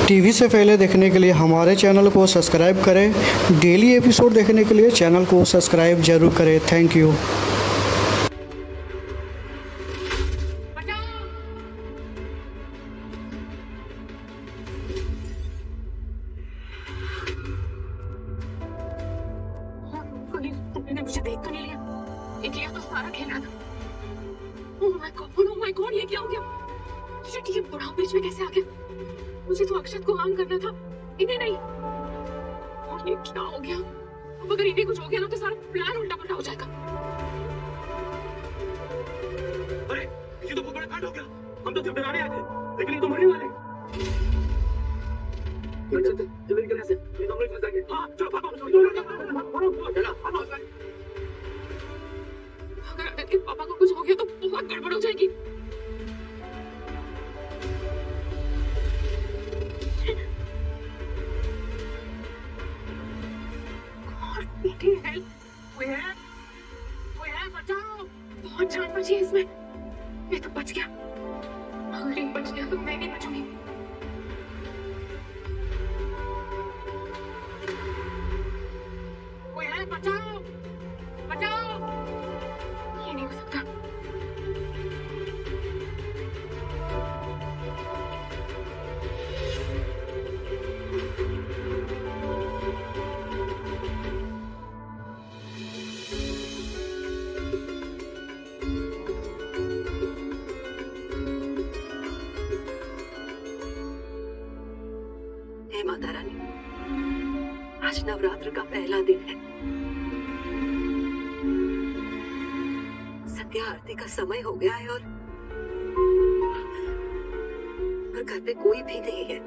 TV से पहले देखने के लिए हमारे चैनल को सब्सक्राइब करें। डेली एपिसोड देखने के लिए चैनल को सब्सक्राइब जरूर करें। Thank you. तुमने मुझे देख तो नहीं लिया? ये तो सारा खेला था। ओह माय गॉड, ये क्या हो गया? शिट, ये बुढ़ा बीच में कैसे आ गया? मुझे तो अक्षत को हार्म करना था, इन्हें नहीं। और ये क्या हो गया? अब अगर इन्हें कुछ हो गया ना तो सारा प्लान उल्टा पुल्टा हो जाएगा। अरे ये तो बहुत बड़ा कांड हो गया। हम तो सिर्फ डराने आए थे, लेकिन ये तो मरने वाले। जल्दी निकल यहाँ से, ये तो हम लोग फंस जाएंगे। हाँ चलो भागो। अगर आदित्य के पापा को कुछ हो गया तो बहुत गड़बड़ हो जाएगी। बचाओ, बहुत जान बची है इसमें। मैं तो बच गया, अगर ये बच गया तो मैं नहीं बचूंगी। कोई है? बचाओ बचाओ, ये नहीं हो सकता। माता रानी, आज नवरात्र का पहला दिन है। संध्या आरती का समय हो गया है और घर पे कोई भी नहीं है।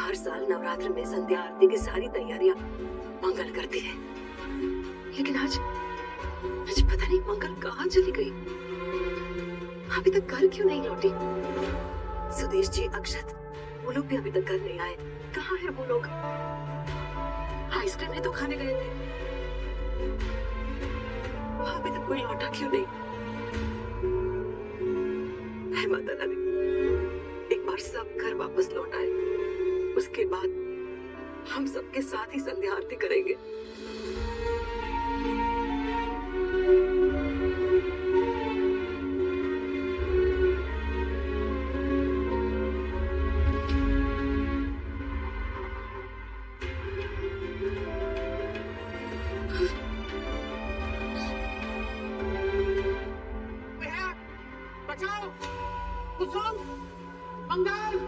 हर साल नवरात्र में संध्या आरती की सारी तैयारियां मंगल करती है, लेकिन आज पता नहीं मंगल कहाँ चली गई। अभी तक घर क्यों नहीं लौटी? सुदेश जी, अक्षत, वो लोग भी अभी तक घर नहीं आए। कहाँ है वो लोग? आइसक्रीम ही तो खाने गए थे। अभी तक कोई लौटा क्यों नहीं? है माता रानी, एक बार सब घर वापस लौट आए, उसके बाद हम सबके साथ ही संध्या आरती करेंगे। बचाओ, कुसुम, मंगल।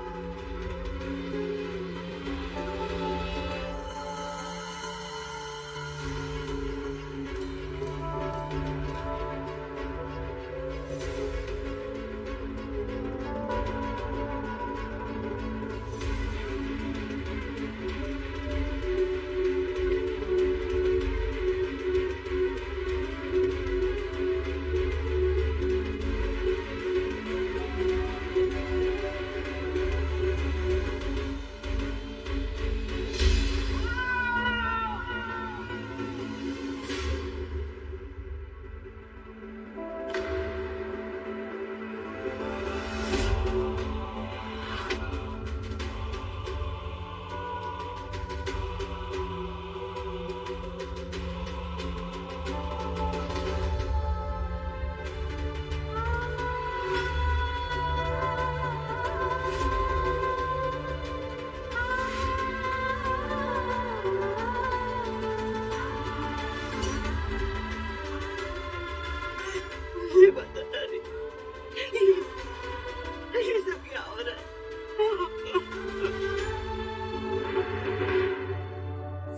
ये सब क्या हो रहा है?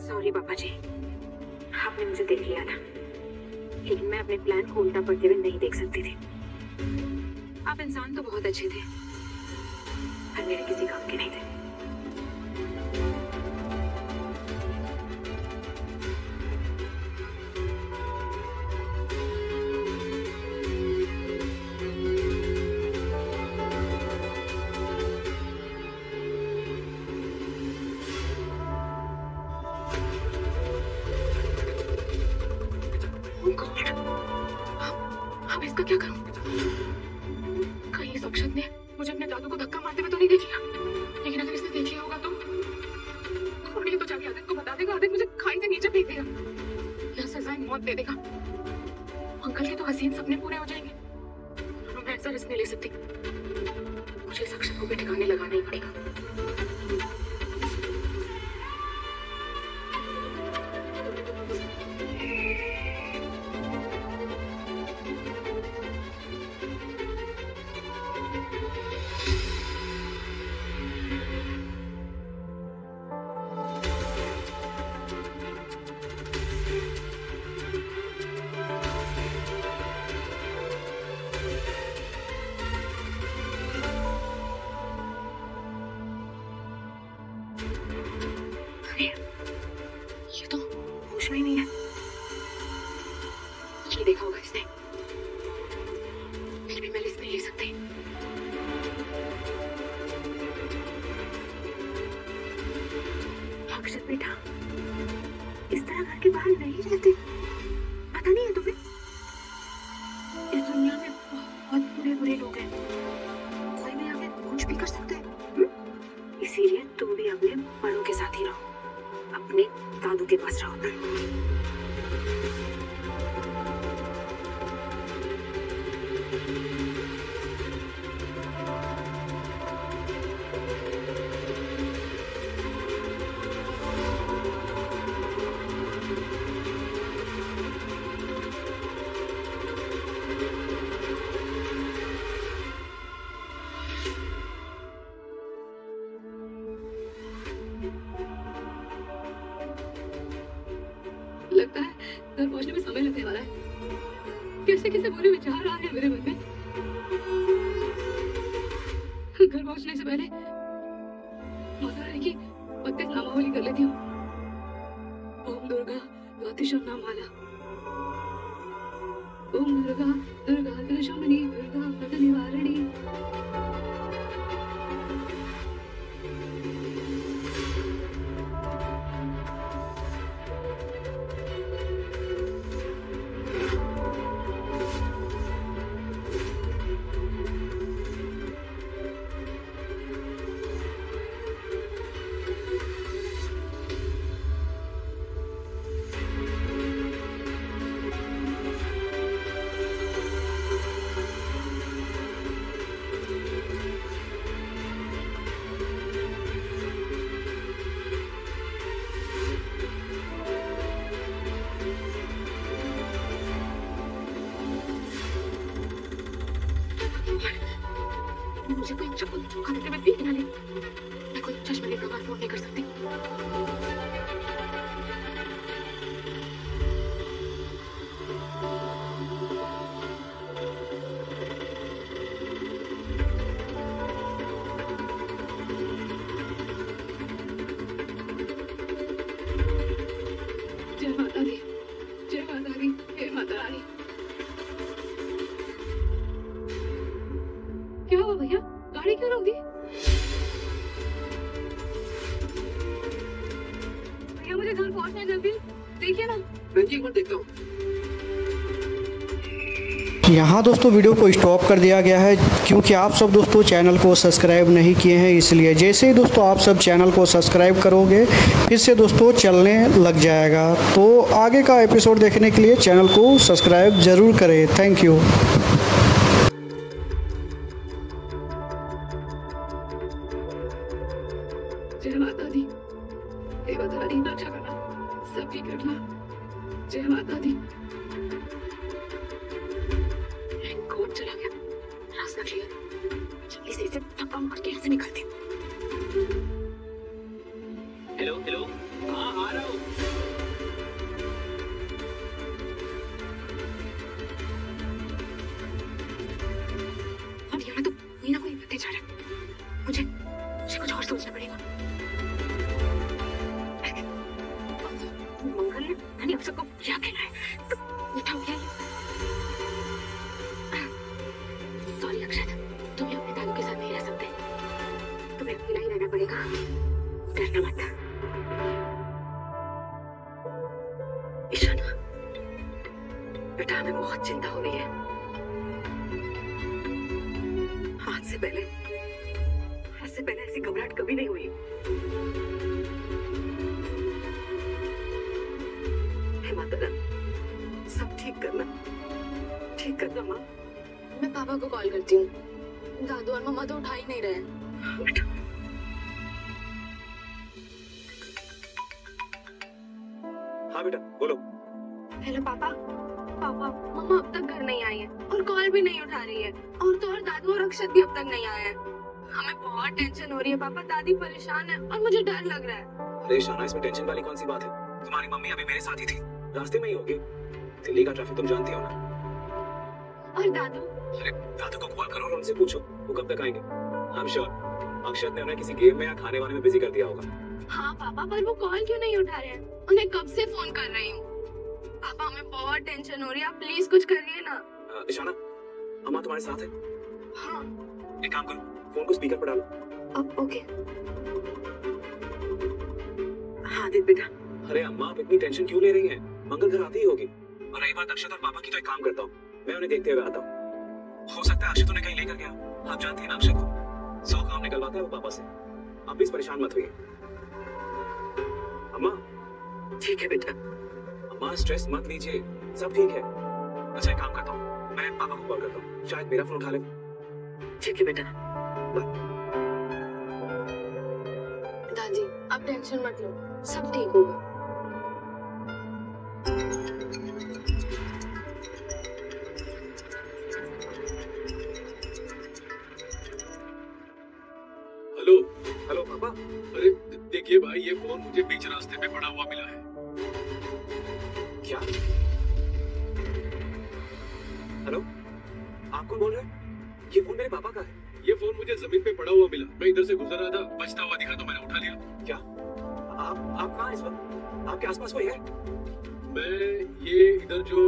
सॉरी पापा जी, आपने मुझे देख लिया था, लेकिन मैं अपने प्लान को उल्टा पड़ते हुए नहीं देख सकती थी। आप इंसान तो बहुत अच्छे थे, पर मेरे किसी काम के नहीं थे। अब इसका क्या करूं? कहीं इस अक्षत ने मुझे अपने दादू को धक्का मारते हुए तो नहीं देख लिया, लेकिन अगर इसने देख मौत दे देगा। अंकल के तो हसीन सपने पूरे हो जाएंगे। मैं ऐसा रिस्क नहीं ले सकती। मुझे इस अक्षत को भी ठिकाने लगाना ही पड़ेगा। ये तो होश में ही नहीं है। ये देखा होगा इसने, फिर भी मैं रिस्क नहीं ले सकती। अक्षत बेटा, इस तरह घर के बाहर नहीं रहते। पता नहीं है तुम्हें, इस दुनिया में बहुत बुरे बुरे लोग हैं। कोई भी आगे कुछ भी कर सकता है। इसीलिए तुम भी अपने बड़ों के साथ ही रहो, अपने दादू के पास रहो। लगता है घर पहुंचने में समय लगने वाला है। कैसे कैसे बुरे विचार आ रहे हैं मेरे मन में। घर पहुंचने से पहले माता रानी की 32 नामावली कर लेती हूँ। ओम दुर्गा ज्योतिषम माला, ओम दुर्गा दुर्गा त्रिशूलिनी, दुर्गा पद निवारिणी। मुझे कोई चौंका देते हुए देख ना ले। मैं कोई चश्मे लेकर बार फोन नहीं कर सकती। जय माता दी, जय माता दी, हे माता रानी। क्या हुआ भैया, गाड़ी क्यों रोक दी? भैया मुझे घर पहुंचना है जल्दी, देखिए ना। मैं एक बार देखता हूँ। यहाँ दोस्तों वीडियो को स्टॉप कर दिया गया है क्योंकि आप सब दोस्तों चैनल को सब्सक्राइब नहीं किए हैं, इसलिए जैसे ही दोस्तों आप सब चैनल को सब्सक्राइब करोगे फिर से दोस्तों चलने लग जाएगा। तो आगे का एपिसोड देखने के लिए चैनल को सब्सक्राइब ज़रूर करें। Thank you. जय माता दी, हे माता रानी रक्षा करना, सब ठीक रखना। जय माता दी। कोट चला गया, रास्ता क्लियर। जल्दी से इसे धक्का मार के यहाँ से निकलते। हेलो हेलो, हाँ आ रहा हूँ। अब यहाँ तो कोई ना कोई बंदे जा रहा है। मुझे कुछ और सोचना पड़ेगा। मंगल ने मैंने अब सबको क्या कहना है तो उठा गया। सॉरी अक्षत, तुम्हें अपने दादू के साथ नहीं रह सकते। तुम्हें अकेला ही रहना पड़ेगा। डरना मत। ईशान, बेटा हमें बहुत चिंता हो रही है। आज से पहले ऐसी घबराहट कभी नहीं हुई। हे माता रानी, दिक्कत है माँ? मैं पापा को कॉल करती हूँ। दादू और मम्मा तो उठा ही नहीं रहे हैं। बेटा हाँ बेटा बोलो। हेलो पापा। पापा मम्मा अब तक घर नहीं आई है और कॉल भी नहीं उठा रही है, और तो और दादू और अक्षत भी अब तक नहीं आए हैं। हमें बहुत टेंशन हो रही है पापा, दादी परेशान है और मुझे डर लग रहा है। अरे शाना, इसमें टेंशन वाली कौन सी बात है? तुम्हारी मम्मी अभी मेरे साथ ही थी, रास्ते में ही होगी। दिल्ली का ट्रैफिक तुम जानती हो ना। और दादू? अरे दादू को कॉल करो और उनसे पूछो वो कब तक आएंगे। आई एम श्योर अक्षत ने उन्हें किसी गेम में या खाने वाने में बिजी कर दिया होगा। हाँ पापा, पर वो कॉल क्यों नहीं उठा रहे हैं? उन्हें कब से फोन कर रही हूँ। पापा हमें बहुत टेंशन हो रही है, आप प्लीज कुछ करिए ना। ईशाना, अम्मा तुम्हारे साथ है? हाँ। एक काम करो, फोन को स्पीकर पर डालो। अब ओके। हाँ देख बेटा। अरे अम्मा, आप इतनी टेंशन क्यों ले रही हैं? मंगल घर आती ही होगी। और रही बात अक्षत और पापा की, तो एक काम करता हूँ, मैं उन्हें देखते हुए आता हूँ। हो सकता है अक्षत उन्हें कहीं लेकर गया। आप जानती हैं ना अक्षत को, 100 काम निकलवाता है वो पापा से। आप प्लीज परेशान मत होइए। अम्मा। ठीक है बेटा। अम्मा स्ट्रेस मत लीजिए, सब ठीक है। अच्छा एक काम करता हूँ, मैं पापा को कॉल करता हूँ, शायद मेरा फोन उठा ले। ठीक है बेटा। दादी आप टेंशन मत लो, सब ठीक होगा। हेलो। हेलो पापा। अरे देखिए भाई, ये फोन मुझे बीच रास्ते पे पड़ा हुआ मिला है। क्या? हेलो, आप कौन बोल रहे हैं? ये फोन मेरे पापा का है। ये फोन मुझे जमीन पे पड़ा हुआ मिला, मैं इधर से गुजर रहा था, बजता हुआ दिखा तो मैंने उठा लिया। क्या आप कहाँ इस वक्त? आपके आसपास कोई है? मैं ये इधर जो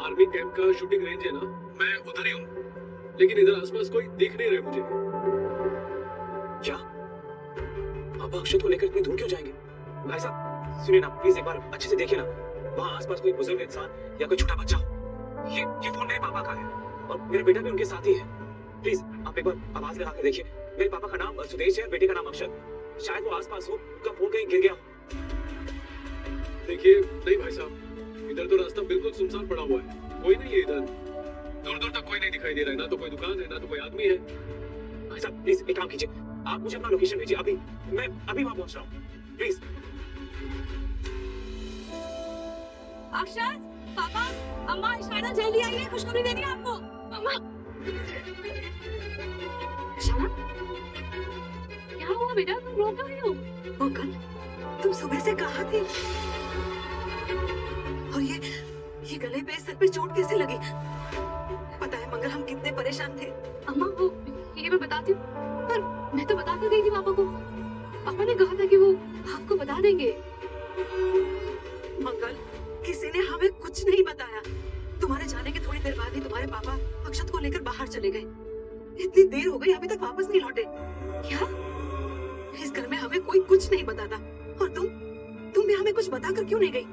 आर्मी कैंप का शूटिंग रेंज है ना, मैं उधर ही हूँ, लेकिन इधर आसपास कोई दिख नहीं रहे मुझे। क्या पापा अक्षत को लेकर इतनी दूर क्यों जाएंगे? भाई साहब सुनिए ना, प्लीज एक बार अच्छे से देखिए ना, वहाँ आसपास कोई बुजुर्ग इंसान या कोई छोटा बच्चा हो। ये फोन मेरे पापा का है और मेरा बेटा भी उनके साथ ही है। प्लीज आप एक बार आवाज लगा कर देखिए। मेरे पापा का नाम सुदेश है, बेटे का नाम अक्षत। शायद वो आसपास हो, उनका फोन कहीं गिर गया हो। देखिए नहीं भाई साहब, इधर तो रास्ता बिल्कुल सुनसान पड़ा हुआ है, कोई नहीं है इधर। दूर दूर तक कोई नहीं दिखाई दे रहा है, ना तो कोई दुकान है ना तो कोई आदमी है। भाई साहब प्लीज एक काम कीजिए, आप मुझे अपना लोकेशन भेजिए, अभी मैं अभी वहाँ पहुँच रहा हूँ, प्लीज। अक्षत, पापा, अम्मा, इशाना जल्दी आइए, खुशखबरी देनी है आपको। अम्मा। इशाना, क्या हुआ बेटा, तुम रो क्यों रही हो? मंगल, तुम सुबह से कहाँ थी? और ये गले पे सर पे चोट कैसे लगी? पता है मंगल, हम कितने परेशान थे। अम्मा वो ये मैं बताती हूँ, पर मैं तो बता कर गई थी पापा को। पापा ने कहा था कि वो आपको बता देंगे। मंगल, किसी ने हमें कुछ नहीं बताया। तुम्हारे जाने के थोड़ी देर बाद ही तुम्हारे पापा अक्षत को लेकर बाहर चले गए। इतनी देर हो गई, अभी तक वापस नहीं लौटे। क्या? इस घर में हमें कोई कुछ नहीं बताता, और तुम भी हमें कुछ बताकर क्यों नहीं गई?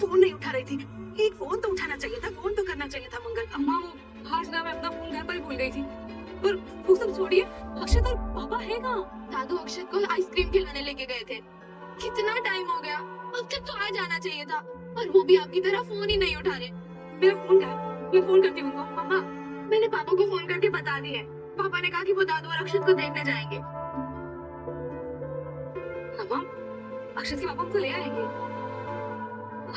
फोन नहीं उठा रही थी, एक फोन तो उठाना चाहिए था, फोन तो करना चाहिए था मंगल। अम्मा वो आज ना मैं अपना फोन घर पर ही भूल गई थी, पर वो सब छोड़िए, अक्षत और पापा है कहाँ? दादू अक्षत को आइसक्रीम खिलाने लेके गए थे। कितना टाइम हो गया, अब तक तो आ जाना चाहिए था, पर वो भी आपकी तरह फोन ही नहीं उठा रहे। मेरा फोन क्या है? मैं फोन करती हूँ उनको। मम्मा, मैंने पापा को फोन करके बता दी है। पापा ने कहा कि वो दादू और अक्षत को देखने जाएंगे। अम्मा, अक्षत के पापा को ले आएंगे।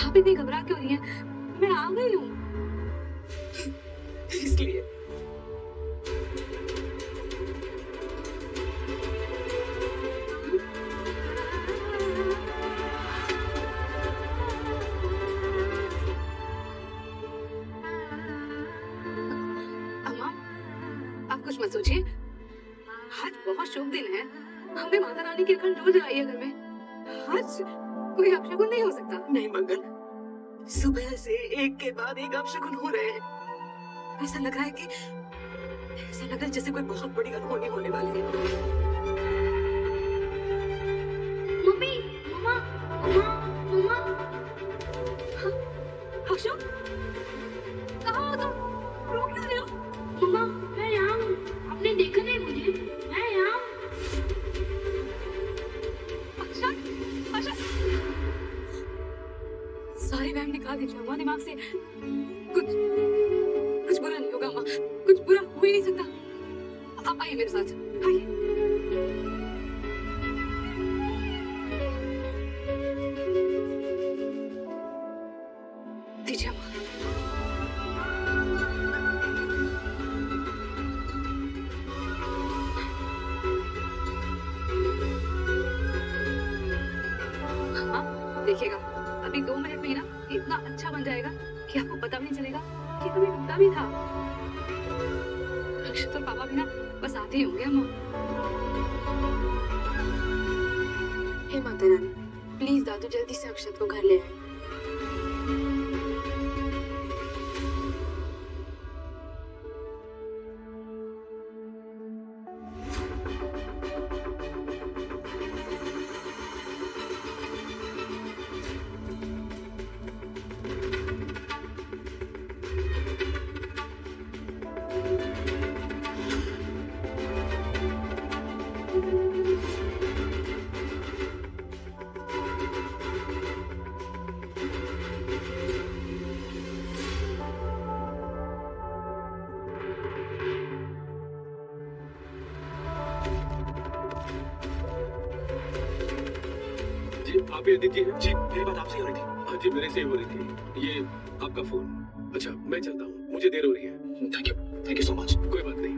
आप इतनी घबरा क्यों रही हैं? मैं आ गई हूँ। इसलिए अम्मा, आप कुछ मत सोचिए, आज बहुत शुभ दिन है। हमने माता रानी की अखंड जोत जलाई है घर में। आज कोई अपशगुन नहीं हो सकता। नहीं मंगल, सुबह से एक के बाद एक अपशगुन हो रहे हैं। ऐसा लग रहा है जैसे कोई बहुत बड़ी अनहोनी होने वाली है। मम्मी, मम्मा, मम्मा, मम्मा, अक्षु, कहाँ हो तुम? रो क्यों रहे हो? मम्मा, मैं यहाँ हूँ। आपने देखा नहीं मुझे? मैं यहाँ हूँ। अक्षत, अक्षत, सारे वहम निकाल दीजिए अम्मा दिमाग से। कुछ बुरा नहीं होगा। आइए मेरे साथ, आइए। दीजिए अम्मा। हाँ, देखिएगा अभी 2 मिनट में ही ना इतना अच्छा बन जाएगा कि आपको पता भी नहीं चलेगा कि कभी टूटा भी था। अक्षत और पापा भी ना बस आते ही होंगे अम्मा। हे माता रानी, प्लीज दादू जल्दी से अक्षत को घर ले आए। जी आप ये दीजिए। जी मेरी बात आपसे ही हो रही थी। हाँ जी मेरे से ही हो रही थी। ये आपका फोन। अच्छा मैं चलता हूँ, मुझे देर हो रही है। Thank you so much. कोई बात नहीं।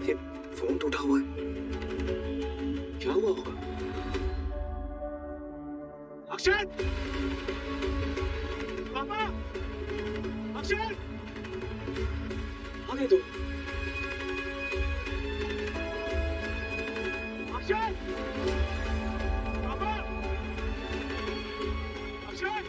ये फोन टूटा हुआ है, क्या हुआ होगा? अक्षत, पापा, अक्षत, आ गए तुम? अक्षत, पापा, अक्षत।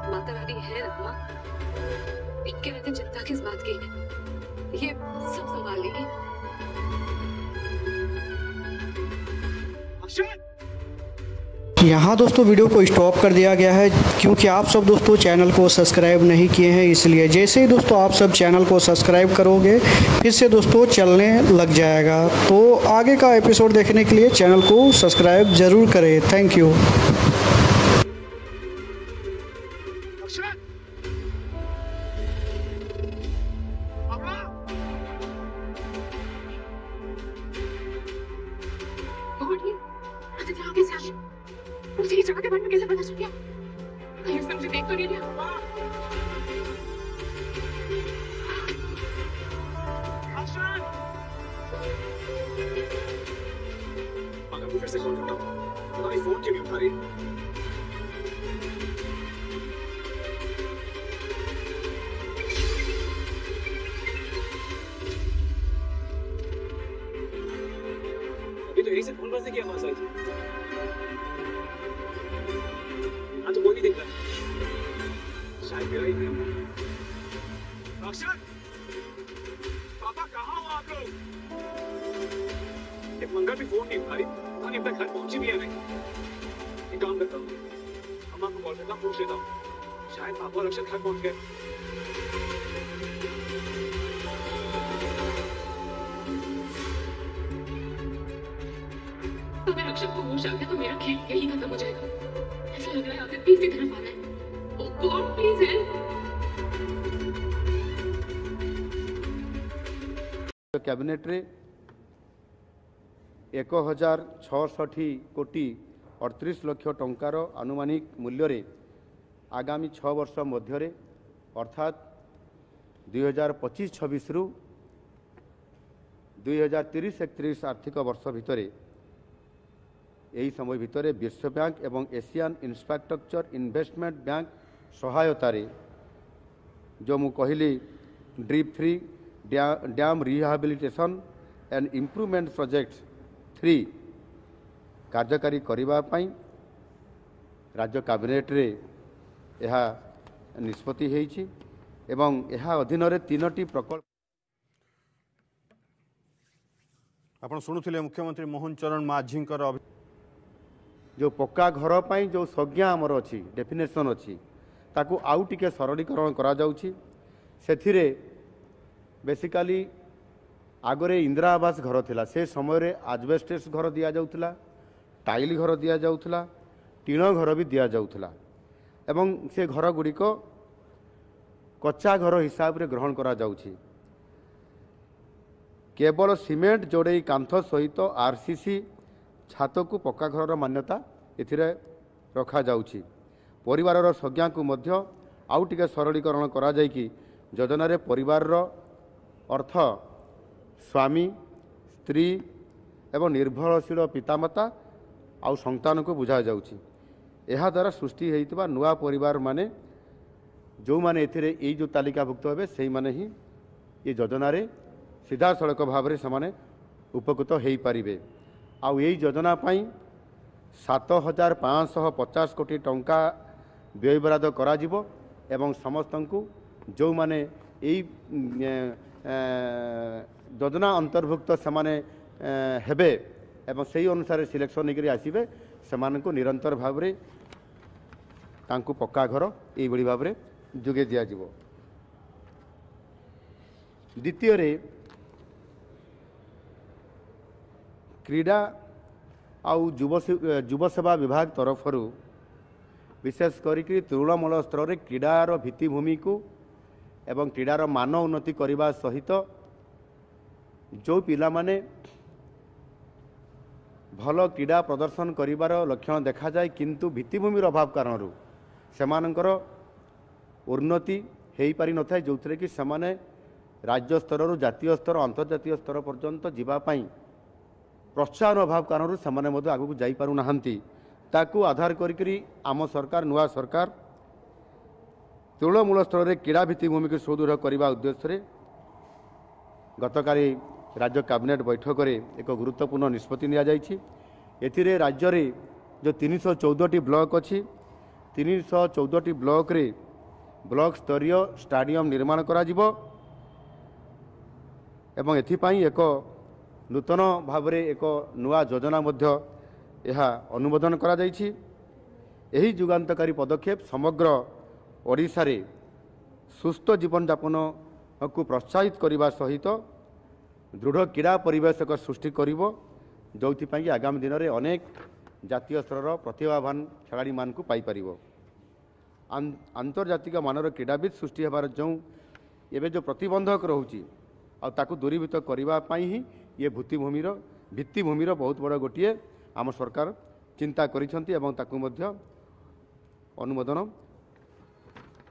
माता रानी है अम्मा, इनके रहते चिंता किस बात की है, ये सब संभाल लेगी। अक्षत, यहाँ दोस्तों वीडियो को स्टॉप कर दिया गया है क्योंकि आप सब दोस्तों चैनल को सब्सक्राइब नहीं किए हैं, इसलिए जैसे ही दोस्तों आप सब चैनल को सब्सक्राइब करोगे फिर से दोस्तों चलने लग जाएगा। तो आगे का एपिसोड देखने के लिए चैनल को सब्सक्राइब ज़रूर करें। Thank you. अक्षत, पापा, गॉड, ये आदित्य यहाँ कैसे आ गया? मुझे ये जगह के बारे में कैसे पता चल गया? कहीं उसने मुझे देख तो नहीं लिया? अक्षत। अगर मैं फिर से कॉल करता हूँ, पता नहीं फोन क्यों नहीं उठा रही। अभी तो यही से फोन बजने की आवाज आई थी। हाँ तो कोई नहीं दिख रहा, शायद मेरा ही है। अक्षत, पापा कहाँ हो आप लोग? एक मंगल भी फोन नहीं उठा रही, पता नहीं अब तक घर पहुंची भी है नहीं। एक काम करता हूँ, अम्मा को कॉल करता हूँ, पूछ लेता हूँ, शायद पापा और अक्षत घर पहुंच गए। अगर अक्षत को होश आ गया तो मेरा खेल यही खत्म हो जाएगा। ऐसा लग रहा है आदित्य इसी तरफ आ रहा है। ओह गॉड प्लीज हेल्प। कैबिनेट रे 1660 कोटी 38 लक्ष टंकार आनुमानिक मूल्य रे आगामी 6 वर्ष मध्य अर्थात 2025-26 रु 2030-31 आर्थिक वर्ष भितर यही समय भितर विश्व बैंक एवं एशियन इंफ्रास्ट्रक्चर इन्वेस्टमेंट बैंक सहायतार जो मु कहली drip free dam rehabilitation and improvement project 3 कार्यकारी करने राज्य कैबिनेट रे यह निष्पत्ति होईछि एवं यह अधीन 3टी प्रकल्प। आपण शुणुले मुख्यमंत्री मोहन चरण माझी जो पक्का घर पर जो संज्ञा आमर अच्छी डेफिनेशन अच्छी ताकू आउ टिके सरलीकरण करा जाउछि। सेथिरे बेसिकली आगरे इंदिरा आवास घर थिला से समय आजबेस्टस घर दि जाउथला टाइल घर दि जाउथला टीण घर भी दि जाउथला एवं से घर गुड़िक कच्चा घर हिसाब रे ग्रहण करा जाउछि केवल सीमेंट जोड़े कांथ सहित आरसीसी छात को पक्का घर मान्यता एथिरे रखा जाउछि परिवार संज्ञा को मध्य आउ टिके सरलीकरण करा जाय कि योजना रे परिवार रो अर्थ स्वामी स्त्री एवं निर्भरशील पितामाता आउ संतान को बुझा जाउछि एहा द्वारा सृष्टि होइतबा नुआ परिवार माने जो माने एथिरे एई जो तालिकाभुक्त हेबे सेही माने ही ये योजना रे सीधा सड़क भाव से उपकृत हो पारिबे आउ यही योजना पाई 7,550 कोटी टंका व्ययबराद करा जिवो एवं समस्त को जो माने यही योजना अंतर्भुक्त से हेबे एवं सही अनुसार सिलेक्शन नहीं आसबे से निरंतर भाव में तांकु पक्का घर यही भाव में जोगे दिया जिवो। द्वितीय क्रीड़ा आउ युव सेवा विभाग तरफ विशेष करी तृणमूल स्तर में क्रीडार भित्तिभूमि को एवं क्रीडार मान उन्नति करने सहित जो पिला माने भल क्रीड़ा प्रदर्शन करिवार लक्षण देखा जाए किंतु भित्तिभूमिर अभाव कारण सेमानंकर उन्नति हो पारि न थाए जो थे कि सेमाने राज्य स्तर जातीय स्तर अंतर्जातीय स्तर पर्यंत जीवाई प्रोत्साहन अभाव कारण से आगू जापार ना ताकू आधार करी आम सरकार नुआ सरकार तृणमूल स्तर में क्रीड़ा भित्तिभूमि को सुदृढ़ करने उद्देश्य गतकाली राज्य कैबिनेट बैठक में एक गुरुत्वपूर्ण निष्पत्ति नि राज्य में जो 314 ब्लॉक अच्छी 314 ब्लॉक रे ब्लॉक स्तरीय स्टाडियम निर्माण करा जिवो एवं एथिपाई एक नूतन भाव में एक नुआ योजना मध्य यह अनुमोदन करा जाइछि। एही जुगान्तकारी पदक्षेप समग्र ओडिशा रे सुस्थ जीवन यापन को प्रोत्साहित करने सहित दृढ़ क्रीड़ा परिवेश सृष्टि करिवो जोथिपाई आगामी दिन में अनेक जातीय स्तर प्रतिभावान खेलाड़ी मान को पाई परिवो। आंतर्जातिक मानर क्रीड़ाविद सृष्टि होबार जो एवं जो प्रतिबंधक रोची आकु दूरीभूत करने ही ये भित्तिभूमिर बहुत बड़ गोटे आम सरकार चिंता करिसेंती एवं ताकु मध्य अनुमोदन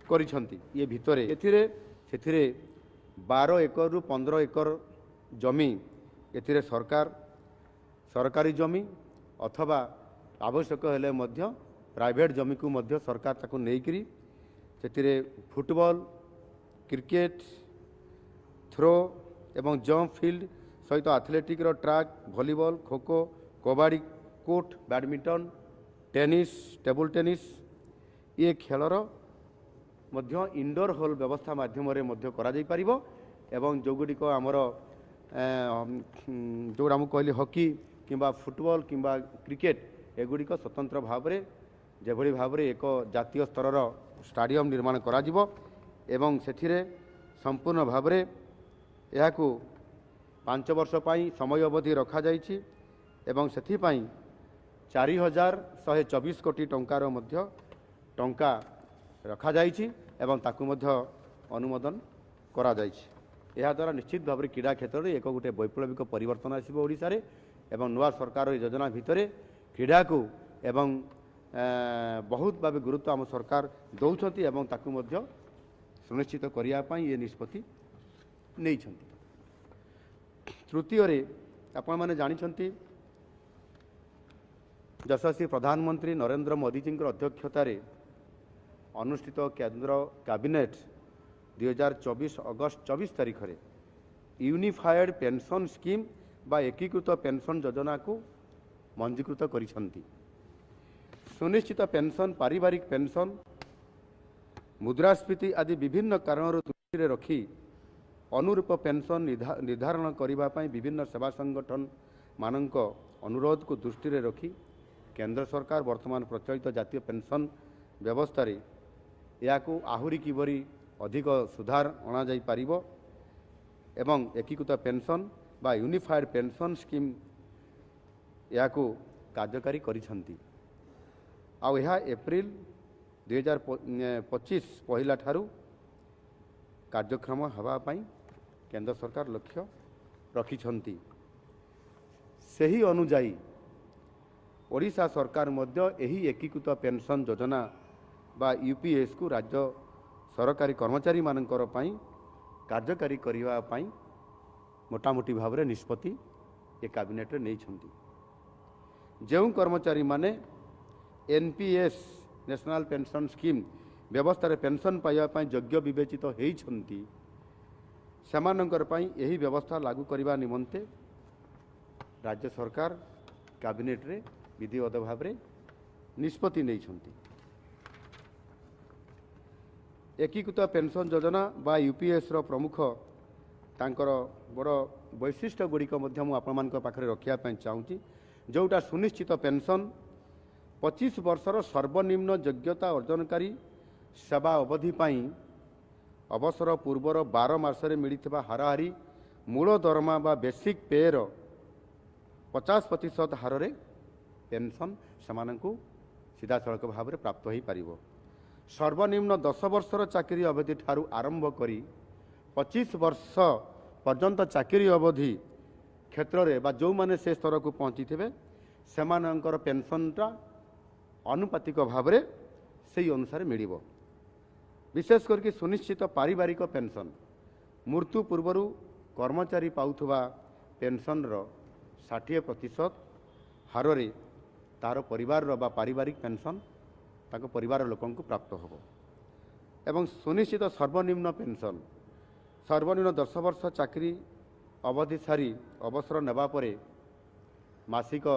करिसेंती। ये भितरे एथिरे 12 एकर रु 15 एकर जमी एथिरे सरकारी जमी अथवा आवश्यक हेले मध्य प्राइवेट जमी को मध्य सरकार ताकु नेइकरी सेथिरे फुटबॉल क्रिकेट थ्रो एवं जंप फील्ड सहित athletic track volleyball kho kho kabaddi court badminton tennis table tennis ये खेलर मध्य इंडोर हॉल व्यवस्था माध्यम करा जाई परिबो एवं जो गुड़िक आमर जो आम कहली हॉकी किंबा फुटबॉल किंबा क्रिकेट एगुड़िक स्वतंत्र भाव में जेभली भाव में एक जातीय स्तर स्टाडियम निर्माण करा जिवो एवं सेथिरे संपूर्ण भाव में यह 5 वर्ष पाई समय अवधि रखा जाइछि एवं सेथिपाई 4,124 कोटी टंकार मध्य टंका रखा जाइछि एवं ताकु मध्य अनुमोदन करा जाइछि। यह द्वारा निश्चित भाव में क्रीड़ा क्षेत्र में एक गोटे वैप्लविक परिवर्तन आसिबो ओडिशा रे एवं नुआ सरकार योजना भितर क्रीड़ा को एवं बहुत भाव गुरुत्व आम सरकार दौरान एवं ताकु मध्य सुनिश्चित करने ये निष्पत्ति नहीं। तृतीय आपण मैंने जानते यशस्वी प्रधानमंत्री नरेंद्र मोदी जी अध्यक्षतार अनुष्ठित केंद्र कैबिनेट 2024 अगस्त 24 तारीख में यूनिफाइड पेंशन स्कीम बा एकीकृत पेंशन योजना को मंजीकृत करिसेंती। सुनिश्चित पेंशन पारिवारिक पेंशन मुद्रास्फीति आदि विभिन्न कारणों दृष्टि रखी अनुरूप पेंशन निर्धारण करने विभिन्न सेवा संगठन मानक अनुरोध को दृष्टि रखी केंद्र सरकार वर्तमान प्रचलित जातीय पेंशन व्यवस्था या आहरी किबरी अधिक सुधार अणा जाई पारिबो एवं एकीकृत पेंशन बा यूनिफाइड पेंशन स्कीम या कार्यकारी करिसेंती। आ एप्रिल 2025 पहला ठारू कार्यक्रम हवापाई केंद्र सरकार लक्ष्य रखिछंती। सही अनुजाई ओडिशा सरकार मध्य एही एकीकृत पेंशन योजना बा यूपीएस को राज्य सरकारी कर्मचारी मानकर पई कार्यकारी करिवा पई मोटामोटी भाव में निष्पत्ति ए कैबिनेट रे नेइछंती। जो कर्मचारी माने एनपीएस नेशनल पेंशन स्कीम व्यवस्था पेंशन पाइबा पई योग्य विवेचित होइछंती सेमानंकर पई एही व्यवस्था लागू करने निमंते राज्य सरकार कैबिनेट रे विधिवत भाव में निष्पत्ति नहीं। एकीकृत पेंशन योजना बा यूपीएस रो प्रमुख तांकर बड़ वैशिष्ट्य गुड़िक पाखे रखापी चाहूँगी जोटा सुनिश्चित पेंशन 25 वर्षर सर्वनिम्न योग्यता अर्जनकारी सेवा अवधि पाई अवसर पूर्वर 12 मासरे मिलता हाराहारी मूल दरमा बा बेसिक पेयर 50% हार रे पेंशन सेमानंकु सीधा सड़क भाव में प्राप्त हो पार। सर्वनिम्न 10 वर्षर चाकरी अवधि ठारू आरंभ करी 25 वर्ष पर्यंत चाकरी अवधि क्षेत्र में बा जो माने से स्तर को पहुँची थे सेमानंकर पेंशनटा अनुपातिक भाव में से अनुसार मिल। विशेष करके सुनिश्चित पारिवारिक पेंशन मृत्यु पूर्व कर्मचारी पाउथुबा पेंशन रो 60% हार रे तार परिवार बा पारिवारिक पेंशन ताको परिवार लोकन को प्राप्त होबो। एवं सुनिश्चित सर्वनिम्न पेंशन सर्वनिम्न 10 वर्ष चाकरी अवधि सारी अवसर नेबा परे मासिक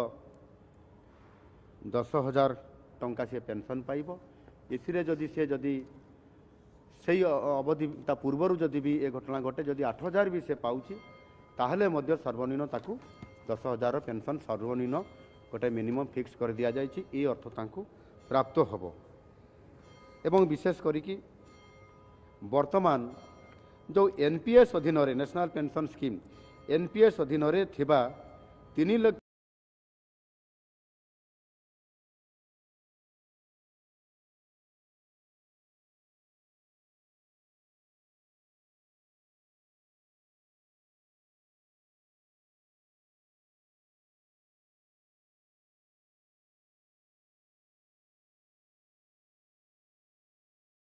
10,000 टंका से पेंशन पाइब। इथिरे जदि से जदि सही अवधि ता पूर्वर जदि भी ए घटना घटे जदि 8,000 भी से पाउची ताहले मध्य सर्वनिम्न ताकू 10,000 पेंशन सर्वनिम्न गोटे मिनिमम फिक्स कर दिया जायछि। ए अर्थ ताकू प्राप्त होबो। एवं विशेष करिकी वर्तमान जो एनपीएस अधीन रे नेशनल पेंशन स्कीम एनपीएस अधीन रे थिबा 3 लाख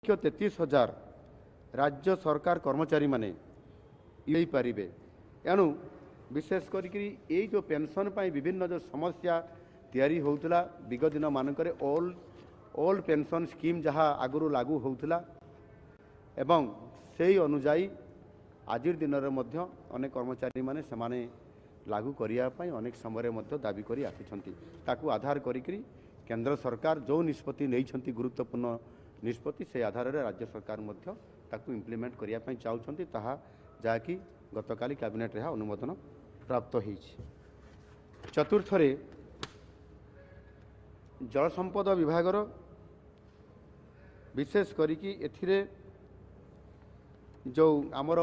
लक्ष 33,000 राज्य सरकार कर्मचारी माने यही पारिबे। एणु विशेष करी ये जो पेंशन पाई विभिन्न जो समस्या तैयारी होउतला विगत दिन मानकरे ओल्ड पेंशन स्कीम जहाँ आगुरु लागू होउतला एवं सेही अनुजाई आजिर दिन मध्य अनेक कर्मचारी माने समाने लागू करिया पाई अनेक समय मध्य दाबी करी आसिछंती। ताकू आधार करी केंद्र सरकार जो निष्पत्ति नहीं गुरुत्वपूर्ण निष्पत्ति से आधार रे राज्य सरकार मध्य ताकू इम्प्लीमेंट करिया पाई चाहउछंती ताहा जाकि गतकाली कैबिनेट रे अनुमोदन प्राप्त होईछि। चतुर्थ रे जल संपद विभागर विशेष करिकी एथिरे जो आमर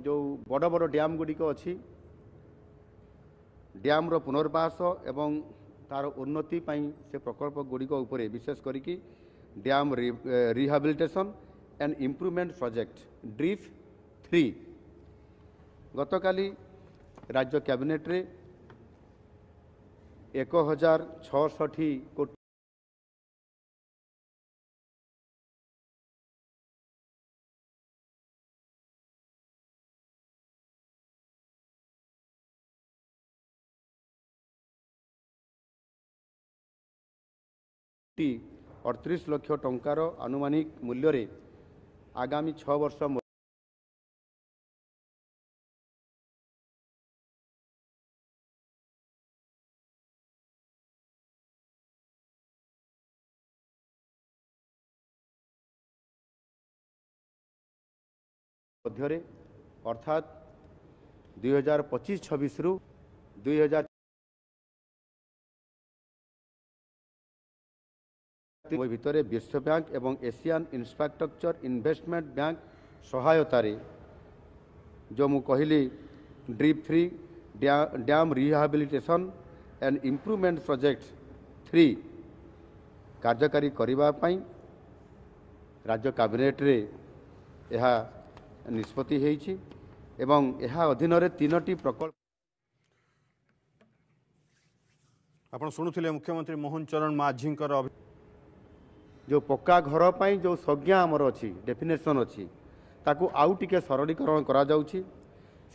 जो बड़ बड़ डैम गुड़िक अच्छी डैम रो पुनर्वास एवं तार उन्नति पाई से प्रकल्प गुड़िक उपरे विशेष करिकी dam rehabilitation and improvement project DRIP 3 गतकाली राज्य कैबिनेट रे 1,066 कोटी टी 38 लाख टंकार आनुमानिक मूल्य रे आगामी 6 वर्ष मध्य अर्थात 2025-26 रु 2000 भितर विश्व बैंक एवं एशियन इंफ्रास्ट्रक्चर इन्वेस्टमेंट बैंक सहायतार जो मु कहली drip 3 dam rehabilitation and improvement project 3 कार्यकारी करने राज्य कैबिनेट रे यह निष्पत्ति होईछि एवं यह अधीन 3टी प्रकल्प आपण शुणुले मुख्यमंत्री मोहन चरण माझी जो पक्का घर पर जो संज्ञा आमर अच्छी डेफिनेशन अच्छी ताकू आउ टिके सरलीकरण करा जाउछि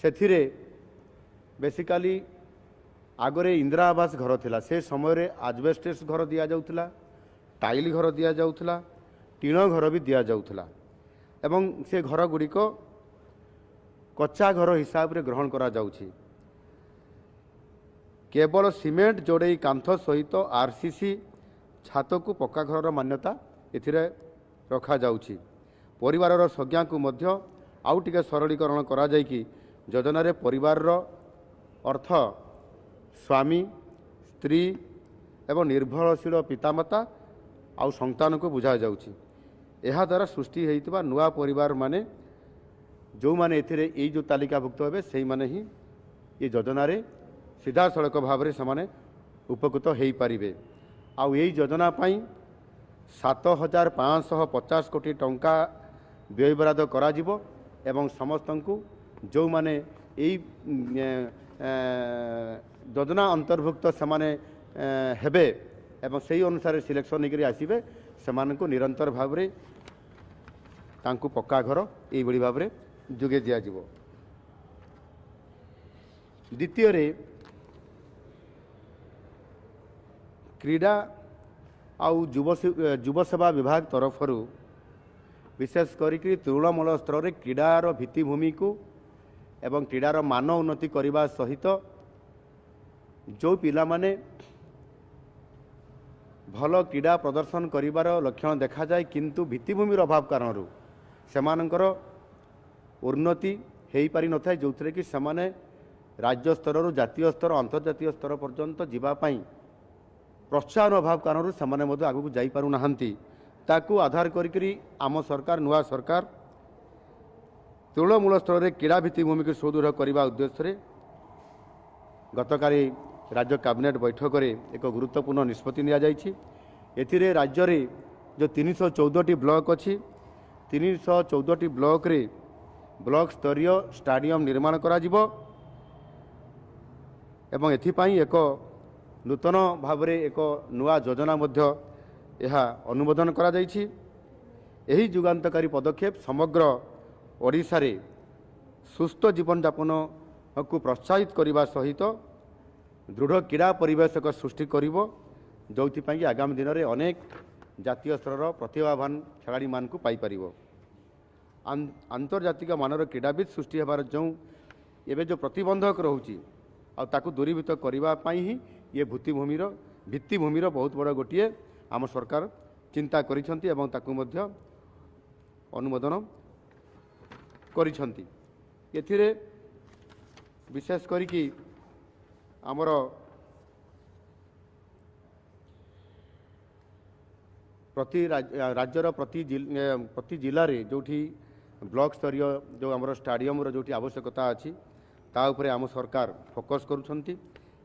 सेथिरे बेसिकाली आगरे इंदिरा आवास घर थिला से समय रे आजबेस्टस घर दिया जाउथला टाइल घर दिया जाउथला टीण घर भी दिया जाउथला एवं से घर गुड़िक कच्चा घर हिसाब रे ग्रहण करा जाउछि केवल सीमेंट जोड़े कांथ सहित आरसीसी छात को पक्का घर मान्यता एथिरे रखा जाउछि परिवार संज्ञा को मध्य आउ टिके सरलीकरण करा जाय कि योजना रे परिवार रो अर्थ स्वामी स्त्री एवं निर्भरशील पितामाता आउ संतान को बुझा जाउछि एहा द्वारा सृष्टि होइतिबा नुआ परिवार माने जो माने एथिरे एई जो तालिकाभुक्त हेबे सेही माने ही ये योजना रे सीधा सड़क भाव में से उपकृत हो पारे आउ यही योजना 7,550 कोटी टंका व्ययबराद करा जिवो एवं समस्त को जो माने यही योजना अंतर्भुक्त से हेबे एवं सही अनुसार सिलेक्शन होकर आसबे से निरंतर भाव में तांकु पक्का घर यही भाव में जोगे दिया जिवो। द्वितीय क्रीडा आउ युव सेवा विभाग तरफ विशेष करी तृणमूल स्तर में क्रीडार भित्तिभूमि को एवं क्रीडार मान उन्नति करने सहित जो पिला माने भल क्रीडा प्रदर्शन करिवार लक्षण देखा जाए किंतु भित्तिभूमि अभाव कारण सेमानंकर उन्नति हो पारि न थाए जो कि सेमाने राज्य स्तर जातीय स्तर अंतर्जातीय स्तर पर्यंत जीवाई प्रोत्साहन अभाव कारण से आगू जापारू नाहंती ताकू आधार करी आम सरकार नुआ सरकार तृणमूल स्तर में क्रीड़ा भित्तिभूमि को सुदृढ़ करने उद्देश्य गतकाली राज्य कैबिनेट बैठक में एक गुरुत्वपूर्ण निष्पत्ति निया राज्य रे जो 314टी ब्लॉक अच्छी 314टी ब्लॉक रे ब्लॉक स्तरीय स्टाडियम निर्माण करा जिवो एवं एथिपाई एक नूतन भाव में एक नुआ योजना मध्य यह अनुमोदन करा जाइछि। एही जुगान्तकारी पदक्षेप समग्र ओडिशा रे सुस्थ जीवन यापन को प्रोत्साहित करने सहित दृढ़ क्रीड़ा परिवेश सृष्टि करिवो जोथिपाई आगामी दिन में अनेक जातीय स्तर प्रतिभावान खेलाड़ी मान को पाई परिवो। आंतर्जातिक मानर क्रीड़ाविद सृष्टि होबार जो एवं जो प्रतिबंधक रोची आकु दूरीभूत करने ही ये भित्तिभूमिर बहुत बड़ गोटे आम सरकार चिंता करिसेंती एवं ताकु मध्य अनुमोदन करिसेंती। एथिरे विशेष करिकी आमर प्रति राज्यर प्रति जिले में जोठी ब्लॉक स्तरीय जो आमर स्टाडियम रो जोठी आवश्यकता अच्छी ता उपरे आम सरकार फोकस करुछंती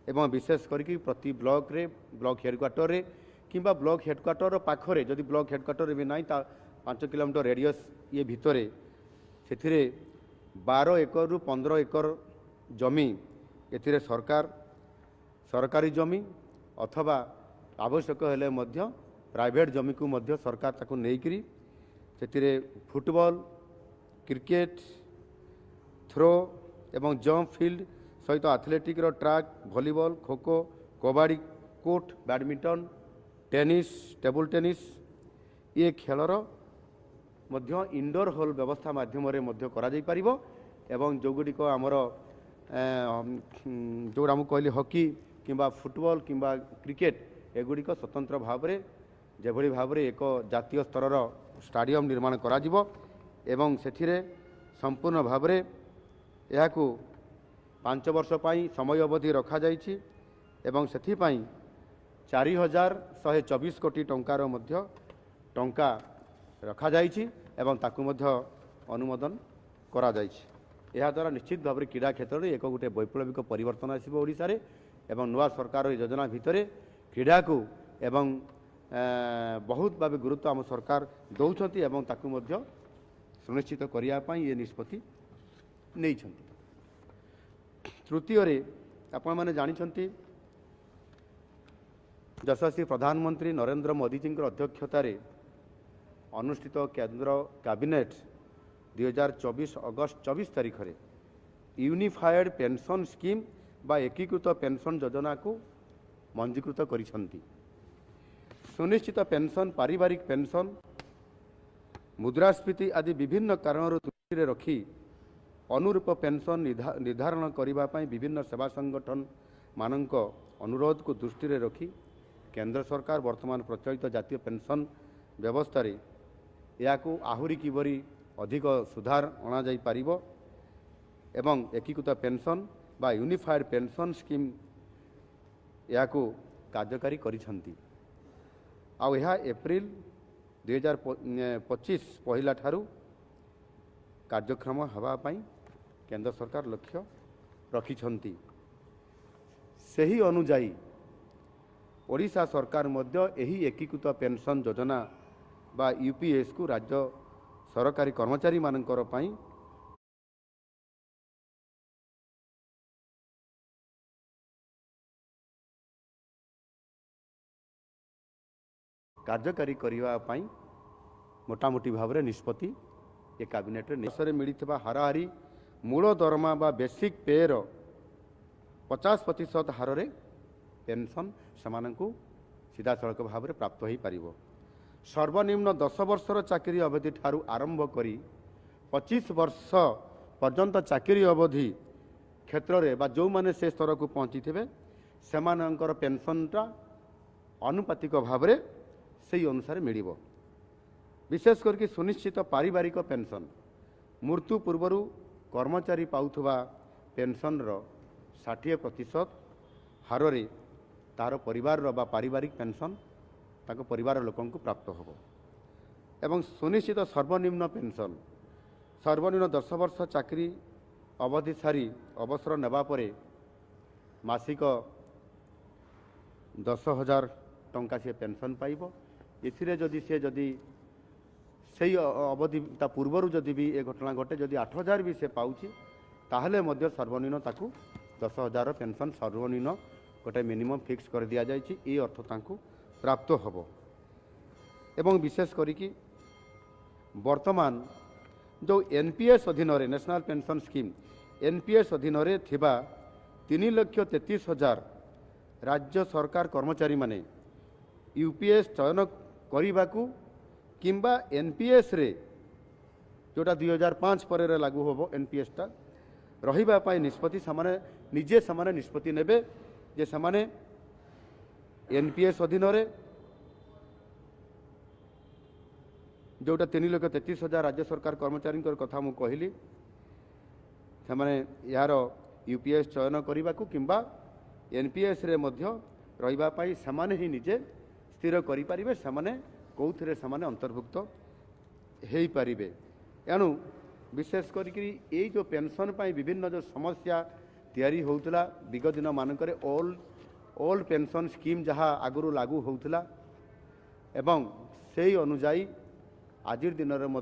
एवं विशेष करिकी प्रति ब्लॉक रे ब्लॉक हेडक्वार्टर रे किंबा ब्लॉक हेडक्वार्टर पाखरे जदि ब्लॉक हेडक्वार्टर भी नहीं 5 किलोमीटर रेडियस ये भितरे से 12 एकर रु 15 एकर जमी एथिरे सरकारी जमी अथवा आवश्यक हेले मध्य प्राइवेट जमी को मध्य सरकार ताकू नेइकरी से फुटबॉल क्रिकेट थ्रो एवं जंप फील्ड सहित athletic track volleyball kho kho kabaddi court badminton tennis table tennis ये खेलर मध्य इंडोर हॉल व्यवस्था माध्यम करा जाई परिबो एवं जो गुड़िक आमर जो आम कहली हॉकी किंबा फुटबॉल किंबा क्रिकेट एगुड़िक स्वतंत्र भाव में जेभली भाव में एक जातीय स्तर स्टाडियम निर्माण करा जिवो एवं सेथिरे संपूर्ण भाव में यह 5 वर्ष पाई समय अवधि रखा जाइछि एवं सेथिपाई 4,124 कोटी टंकार मध्य टंका रखा जाइछि एवं ताकु मध्य अनुमोदन करा जाइछि। एहाद्वारा निश्चित भाव में क्रीड़ा क्षेत्र में एक गोटे वैप्लविक परिवर्तन आसब ओडिशा रे एवं नुआ सरकार योजना भितर क्रीड़ा को एवं बहुत भाव गुरुत्व आम सरकार दौरान एवं ताकू मध्य सुनिश्चित करने ये निष्पत्ति नहीं। तृतीय आपण मैंने जानते यशस्वी प्रधानमंत्री नरेंद्र मोदी जी अध्यक्षतार अनुष्ठित केंद्र कैबिनेट 2024 अगस्त 24 तारीख में यूनिफाइड पेंशन स्कीम बा एकीकृत पेंशन योजना को मंजीकृत करिसेंती। सुनिश्चित पेंशन पारिवारिक पेंशन मुद्रास्फीति आदि विभिन्न कारणों दृष्टि रखी अनुरूप पेंशन निर्धारण करने विभिन्न सेवा संगठन मानक अनुरोध को दृष्टि रखी केंद्र सरकार वर्तमान प्रचलित जातीय पेंशन व्यवस्था या आहुरी किबरी अधिक सुधार अणा जाई पारिबो एवं एकीकृत पेंशन बा यूनिफाइड पेंशन स्कीम या कार्यकारी करिसेंती। आउ यह एप्रिल 2025 पहला ठारू कार्यक्रम हवापाई केंद्र सरकार लक्ष्य रखिछंती। सही अनुजाई ओडिशा सरकार मध्य एही एकीकृत पेंशन योजना बा यूपीएस को राज्य सरकारी कर्मचारी मानकर पाई कार्यकारी करने मोटामोटी भाव में निष्पत्ति ये कैबिनेट देश में मिलता हाराहारी मूल दरमा बा बेसिक पेर 50% हार में पेंशन से सीधा सड़क भाव में प्राप्त हो पार। सर्वनिम्न 10 वर्षर चाकरी अवधि ठारू आरंभ करी 25 वर्ष पर्यंत चाकरी अवधि क्षेत्र में बा जो माने से स्तर को पहुँची थे से पेंशनटा आनुपातिक भाव में से अनुसार मिल विशेष करके सुनिश्चित पारिवारिक पेंशन मृत्यु पूर्व कर्मचारी पाउथुबा पेंशन 60% हार रे तार परिवार बा पारिवारिक पेंशन ताको परिवार लोकों को प्राप्त हो एवं सुनिश्चित सर्वनिम्न पेंशन सर्वनिम्न 10 वर्ष चाकरी अवधि सारी अवसर नेबा परे मासिक 10,000 टंका से पेंशन पाइबो। इथिरे जदि से जदि सही अवधि ता पूर्वर जदि भी ए घटना घटे जदि 8,000 भी से पाउची ताहले मध्य सर्वनिम्न ताकू 10,000 पेंशन सर्वनिम्न गोटे मिनिमम फिक्स कर दिया जायछि ए अर्थ ताकू प्राप्त होबो। एवं विशेष करिकी वर्तमान जो एनपीएस अधीन रे नेशनल पेंशन स्कीम एनपीएस अधीन रे थिबा 3,33,000 राज्य सरकार कर्मचारी माने यूपीएस चयन करने किंबा एनपीएस रे जोटा 2005 पर लागू होबो एनपीएसटा रहिबा पाई निष्पत्ति सामाने निजे सामाने निष्पत्ति नेबे जे सामाने एनपीएस अधीन रे जोटा 3,33,000 राज्य सरकार कर्मचारी कथा मु कहली से यार यूपीएस चयन करने को किंबा एनपीएस रे मध्य रहिबा पाई सामाने ही निजे स्थिर करें से कौथे से अंतर्भुक्त हो पारे। एणु विशेष करी जो पेंशन पाई विभिन्न जो समस्या तैयारी होउतला विगत दिन मानक ओल्ड पेंशन स्कीम जहाँ आगुरी लागू होउतला एवं से अनुजाई आज दिन में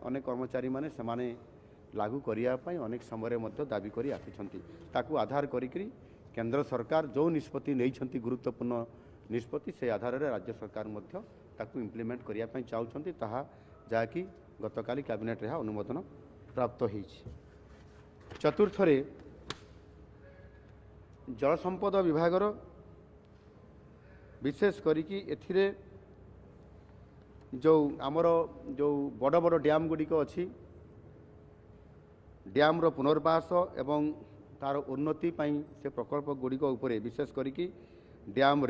अनेक कर्मचारी माने समाने लागू करने अनेक समय दाबी कर आसी आधार करी केंद्र सरकार जो निष्पत्ति नहीं गुरुत्वपूर्ण निष्पत्ति से आधार में राज्य सरकार इम्प्लीमेंट करने चाहते जहाँकि गतकाली कैबिनेट यह अनुमोदन प्राप्त हो। चतुर्थ जल संपद विभागर विशेष करिकी एथिरे जो आमर जो बड़ बड़ डैम गुड़िक अच्छी डैम रो पुनर्वास एवं तार उन्नति पाई से प्रकल्प गुड़िक उपरे विशेष करिकी dam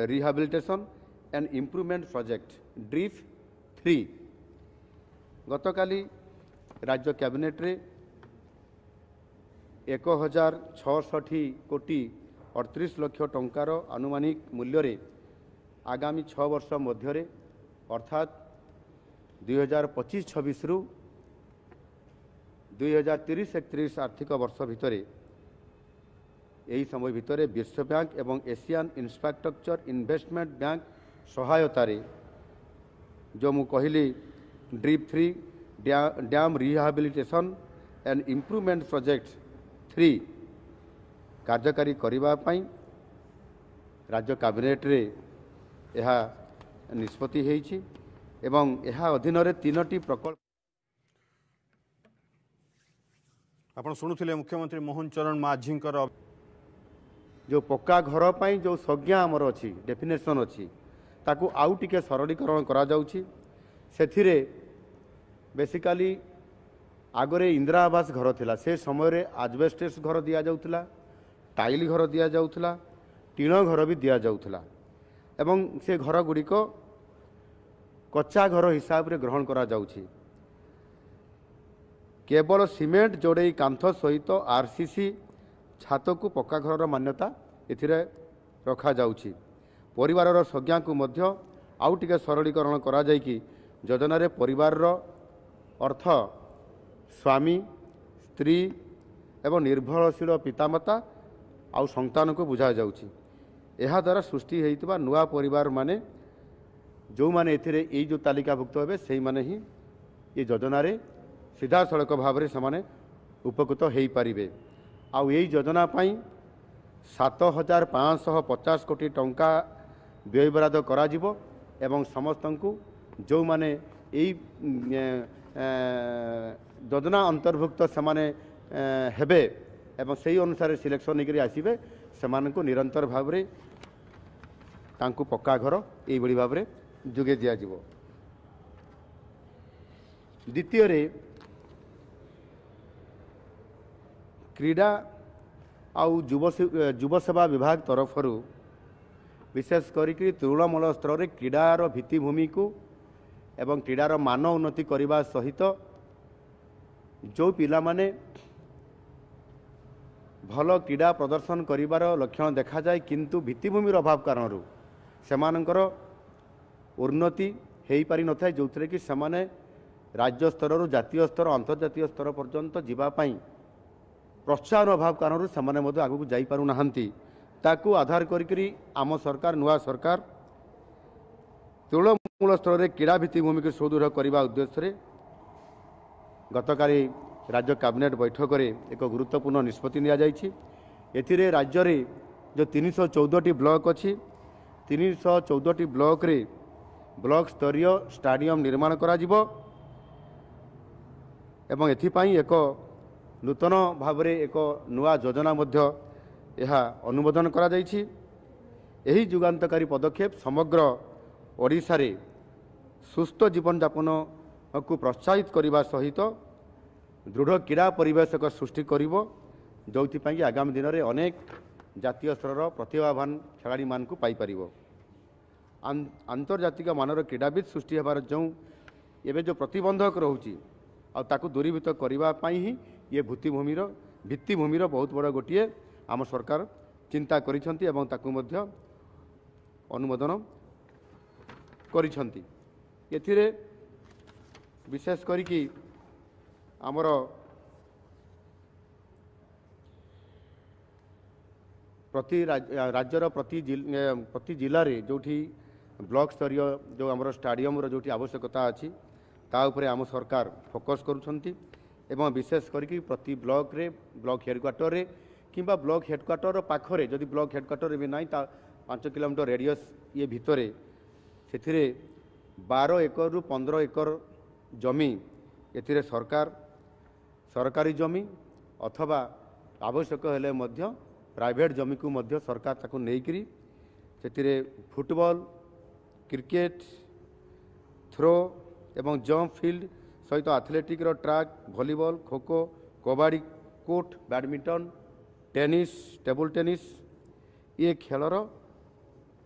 rehabilitation and improvement project DRIP 3 गतकाली राज्य कैबिनेट रे 1,066 कोटी 38 लाख टंकार आनुमानिक मूल्य रे आगामी 6 वर्ष मध्य अर्थात 2025-26 रु 2030-31 आर्थिक वर्ष भितर यही समय भितर विश्व बैंक एवं एशियन इंफ्रास्ट्रक्चर इन्वेस्टमेंट बैंक सहायतार जो मु कहली drip 3 dam rehabilitation and improvement project 3 कार्यकारी करने राज्य कैबिनेट रे यह निष्पत्ति होईछि एवं यह अधीन 3टी प्रकल्प आपण शुणुले मुख्यमंत्री मोहन चरण माझी जो पक्का घर पर जो संज्ञा आमर अच्छी डेफिनेशन अच्छी ताकू आउ टिके सरलीकरण करा जाउछि सेथिरे बेसिकली आगरे इंदिरा आवास घर थिला से समय रे आजबेस्टस घर दिया जाउथला टाइल घर दिया जाउथला टीण घर भी दिया जाउथला एवं से घर गुड़िक कच्चा घर हिसाब रे ग्रहण करा जाउछि केवल सीमेंट जोड़े कांथ सहित आरसीसी छात को पक्का घर मान्यता एथिरे रखा जाउछि परिवार संज्ञा को मध्य आउ टिके सरलीकरण करा जाय कि योजना रे परिवार रो अर्थ स्वामी स्त्री एवं निर्भरशील पितामाता आउ संतान को बुझा जाउछि एहा द्वारा सृष्टि होइतबा नुआ परिवार माने जो माने एथिरे एई जो तालिकाभुक्त हेबे सेही माने ही ये योजना रे सीधा सड़क भाव में से उपकृत हो पारिबे आउ यही योजना पाई 7,550 कोटी टंका व्ययबराद करा जिवो एवं समस्त को जो माने यही योजना अंतर्भुक्त से माने हेबे एवं सही अनुसार सिलेक्शन निकरी आसीबे सेमान को निरंतर भाव में तांकु पक्का घर यही भाव में जोगे दिया जिवो द्वितीय रे क्रीड़ा आउ युव सेवा विभाग तरफ विशेष करी तृणमूल स्तर में क्रीडार भित्तिभूमि को एवं क्रीडार मान उन्नति करने सहित जो पिला माने भल क्रीड़ा प्रदर्शन करिवार लक्षण देखा जाए किंतु भित्तिभूमिर अभाव कारण सेमानंकर उन्नति हो पारि न थाए जो थे कि सेमाने राज्य स्तर जातीय स्तर अंतर्जातीय स्तर पर्यंत जीवाई प्रोत्साहन अभाव कारण से आगू जापारू ना ताकू आधार करी आम सरकार नुआ सरकार तृणमूल स्तर में क्रीड़ा भित्तिभूमि को सुदृढ़ करने उद्देश्य गतकाली राज्य कैबिनेट बैठक में एक गुरुत्वपूर्ण निष्पत्ति निया राज्य में जो 314टी ब्लॉक अच्छी 314टी ब्लॉक रे ब्लॉक स्तरीय स्टाडियम निर्माण करा जिवो एवं एथिपाई एक नूतन भाव में एक नुआ योजना मध्य यह अनुमोदन करा जाइछि। एही जुगान्तकारी पदक्षेप समग्र ओडिशा रे सुस्थ जीवन यापन को प्रोत्साहित करने सहित दृढ़ क्रीड़ा परिवेश सृष्टि करिवो जोथिपाई आगामी दिन में अनेक जातीय स्तर प्रतिभावान खेलाड़ी मान को पाई परिवो। आंतर्जातिक मानर क्रीड़ाविद सृष्टि होबार जो एवं जो प्रतिबंधक रोची आकु दूरीभूत करने ही ये भित्तिभूमिर बहुत बड़ गोटे आम सरकार चिंता करिसेंती एवं ताकु मध्य अनुमोदन करिसेंती। एथिरे विशेष करिकी आमर प्रति राज्यर प्रति जिले में जोठी ब्लॉक स्तरीय जो आमर स्टाडियम जो आवश्यकता अच्छी ता उपरे आम सरकार फोकस करुछंती एवं विशेष करिकी प्रति ब्लॉक रे ब्लॉक हेडक्वार्टर रे किंबा ब्लॉक हेडक्वार्टर पाखरे जदि ब्लॉक हेडक्वार्टर भी नहीं 5 किलोमीटर रेडियस ये भितरे से 12 एकर रु 15 एकर जमी एथिरे सरकारी जमी अथवा आवश्यक हेले मध्य प्राइवेट जमी को मध्य सरकार ताकू नेइकरी सेतिरे फुटबॉल क्रिकेट थ्रो एवं जंप फील्ड सहित athletic track volleyball kho kho kabaddi court badminton tennis table tennis ये खेलर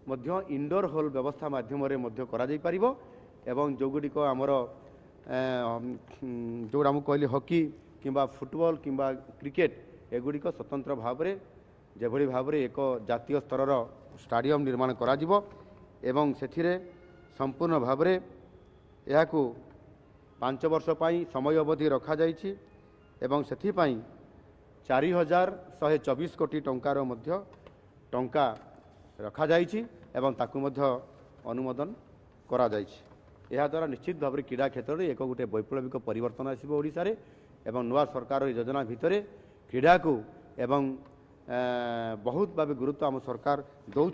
मध्य इंडोर हॉल व्यवस्था माध्यम करा जाई परिबो एवं जोगुड़िक आमर जोड़ा आम कहली हॉकी किंबा फुटबॉल किंबा क्रिकेट एगुड़िक स्वतंत्र भाव में जेभली भाव में एक जातीय स्तर स्टाडियम निर्माण करा जिवो एवं सेथिरे संपूर्ण भाव में यह 5 वर्ष पाई समय अवधि रखा जाइछि ଏବଂ ସେଥିପାଇଁ 4124 କୋଟି ଟଙ୍କାର ମଧ୍ୟ ଟଙ୍କା ରଖାଯାଇଛି ଏବଂ ତାକୁ ମଧ୍ୟ ଅନୁମୋଦନ କରାଯାଇଛି। ଏହାଦ୍ୱାରା ନିଶ୍ଚିତ ଭାବରେ କ୍ରୀଡ଼ା କ୍ଷେତ୍ରରେ ଏକ ଗୋଟିଏ ବୈପ୍ଳବିକ ପରିବର୍ତ୍ତନ ଆସିବ ଓଡ଼ିଶାରେ ଏବଂ ନୂଆ ସରକାର ଏହି ଯୋଜନା ଭିତରେ କ୍ରୀଡ଼ାକୁ ଏବଂ ବହୁତ ଭାବେ ଗୁରୁତ୍ୱ ଆମ ସରକାର ଦେଉଛି।